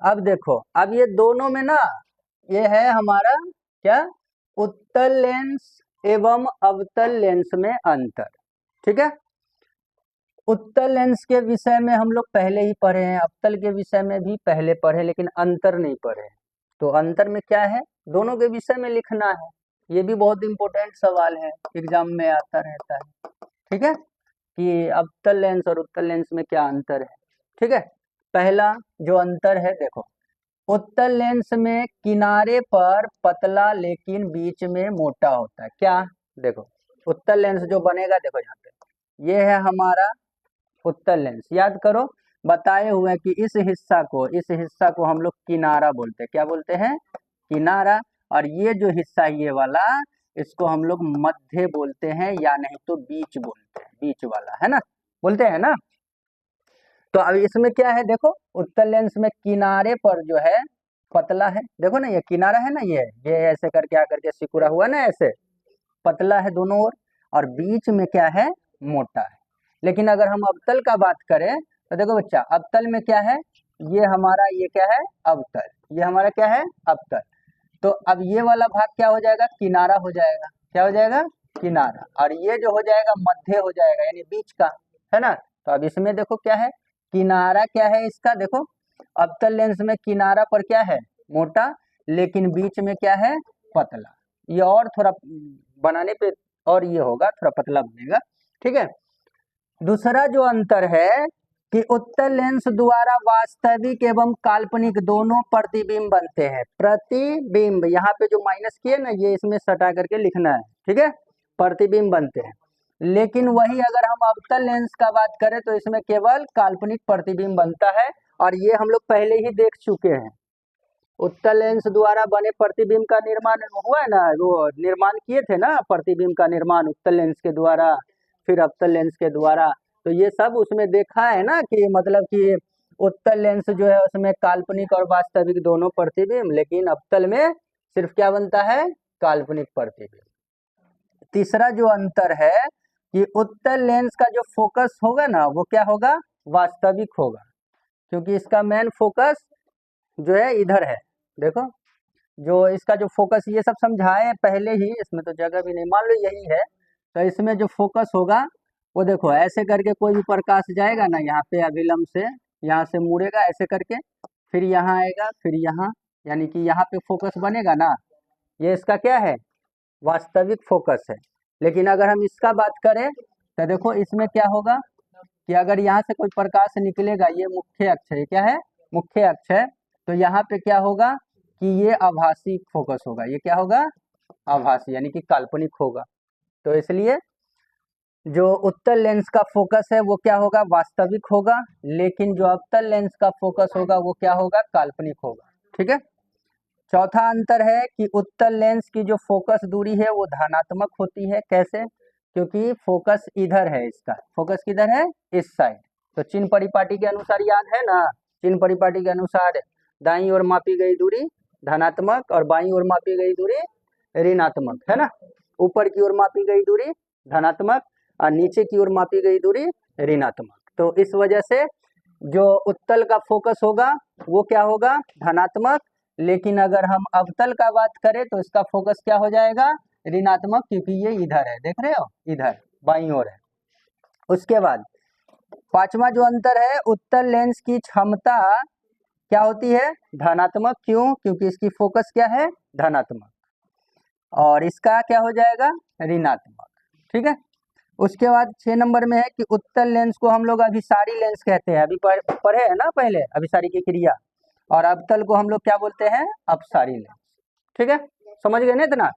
अब देखो, अब ये दोनों में ना, ये है हमारा क्या, उत्तल लेंस एवं अवतल लेंस में अंतर। ठीक है, उत्तल लेंस के विषय में हम लोग पहले ही पढ़े हैं, अवतल के विषय में भी पहले पढ़े, लेकिन अंतर नहीं पढ़े। तो अंतर में क्या है, दोनों के विषय में लिखना है। ये भी बहुत इंपॉर्टेंट सवाल है, एग्जाम में आता रहता है। ठीक है, कि अवतल लेंस और उत्तल लेंस में क्या अंतर है। ठीक है, पहला जो अंतर है देखो, उत्तल लेंस में किनारे पर पतला लेकिन बीच में मोटा होता है। क्या, देखो उत्तल लेंस जो बनेगा, देखो यहाँ पे ये है हमारा उत्तल लेंस। याद करो, बताए हुए हैं कि इस हिस्सा को हम लोग किनारा बोलते हैं। क्या बोलते हैं, किनारा। और ये जो हिस्सा, ये वाला, इसको हम लोग मध्य बोलते हैं, या नहीं तो बीच बोलते हैं, बीच वाला, है ना, बोलते हैं ना। तो अब इसमें क्या है, देखो उत्तल लेंस में किनारे पर जो है पतला है, देखो ना ये किनारा है ना, ये ऐसे करके आकर के सिकुड़ा हुआ ना, ऐसे पतला है दोनों ओर, और बीच में क्या है, मोटा है। लेकिन अगर हम अवतल का बात करें तो देखो बच्चा, अवतल में क्या है, ये हमारा, ये क्या है, अवतल, ये हमारा क्या है, अवतल। तो अब ये वाला भाग क्या हो जाएगा, किनारा हो जाएगा। क्या हो जाएगा, किनारा। और ये जो हो जाएगा मध्य हो जाएगा, यानी बीच का, है ना। तो अब इसमें देखो क्या है, किनारा क्या है इसका, देखो अवतल लेंस में किनारा पर क्या है, मोटा, लेकिन बीच में क्या है, पतला। ये और थोड़ा बनाने पे और ये होगा, थोड़ा पतला बनेगा। ठीक है, दूसरा जो अंतर है कि उत्तल लेंस द्वारा वास्तविक एवं काल्पनिक दोनों प्रतिबिंब बनते हैं। प्रतिबिंब, यहाँ पे जो माइनस किए ना, ये इसमें सटा करके लिखना है। ठीक है, प्रतिबिंब बनते हैं। लेकिन वही अगर हम अवतल लेंस का बात करें तो इसमें केवल काल्पनिक प्रतिबिंब बनता है, और ये हम लोग पहले ही देख चुके हैं। उत्तल लेंस द्वारा बने प्रतिबिंब का निर्माण हुआ है ना, वो निर्माण किए थे ना, प्रतिबिंब का निर्माण उत्तल लेंस के द्वारा, फिर अवतल लेंस के द्वारा। तो ये सब उसमें देखा है ना, कि मतलब कि उत्तल लेंस जो है उसमें काल्पनिक और वास्तविक दोनों प्रतिबिंब, लेकिन अवतल में सिर्फ क्या बनता है, काल्पनिक प्रतिबिंब। तीसरा जो अंतर है कि उत्तल लेंस का जो फोकस होगा ना, वो क्या होगा, वास्तविक होगा, क्योंकि इसका मेन फोकस जो है इधर है। देखो, जो इसका जो फोकस, ये सब समझाए पहले ही, इसमें तो जगह भी नहीं, मान लो यही है, तो इसमें जो फोकस होगा वो देखो ऐसे करके कोई भी प्रकाश जाएगा ना, यहाँ पे अभिलंब से, यहाँ से मुड़ेगा ऐसे करके, फिर यहाँ आएगा, फिर यहाँ, यानी कि यहाँ पे फोकस बनेगा ना, ये इसका क्या है, वास्तविक फोकस है। लेकिन अगर हम इसका बात करें तो देखो इसमें क्या होगा, कि अगर यहाँ से कोई प्रकाश निकलेगा, ये मुख्य अक्ष है, क्या है, मुख्य अक्ष है, तो यहाँ पे क्या होगा कि ये आभासी फोकस होगा। ये क्या होगा, आभासी, यानी कि काल्पनिक होगा। तो इसलिए जो उत्तल लेंस का फोकस है वो क्या होगा, वास्तविक होगा, लेकिन जो अवतल लेंस का फोकस होगा वो क्या होगा, काल्पनिक होगा। ठीक है, चौथा अंतर है कि उत्तल लेंस की जो फोकस दूरी है वो धनात्मक होती है। कैसे, क्योंकि फोकस इधर है, इसका फोकस किधर है, इस साइड। तो चिन्ह परिपाटी के अनुसार याद है ना, चिन्ह परिपाटी के अनुसार दाईं ओर मापी गई दूरी धनात्मक और बाईं ओर मापी गई दूरी ऋणात्मक, है ना। ऊपर की ओर मापी गई दूरी धनात्मक और नीचे की ओर मापी गई दूरी ऋणात्मक। तो इस वजह से जो उत्तल का फोकस होगा वो क्या होगा, धनात्मक, लेकिन अगर हम अवतल का बात करें तो इसका फोकस क्या हो जाएगा, ऋणात्मक, क्योंकि ये इधर है, देख रहे हो, इधर बाईं ओर है। उसके बाद पांचवा जो अंतर है, उत्तल लेंस की क्षमता क्या होती है, धनात्मक। क्यों, क्योंकि इसकी फोकस क्या है, धनात्मक, और इसका क्या हो जाएगा, ऋणात्मक। ठीक है, उसके बाद 6 नंबर में है कि उत्तल लेंस को हम लोग अभिसारी लेंस कहते हैं, अभी पढ़े है ना पहले अभिसारी की क्रिया, और अवतल को हम लोग क्या बोलते हैं, अपसारी लेंस। ठीक है, समझ गए ना इतना।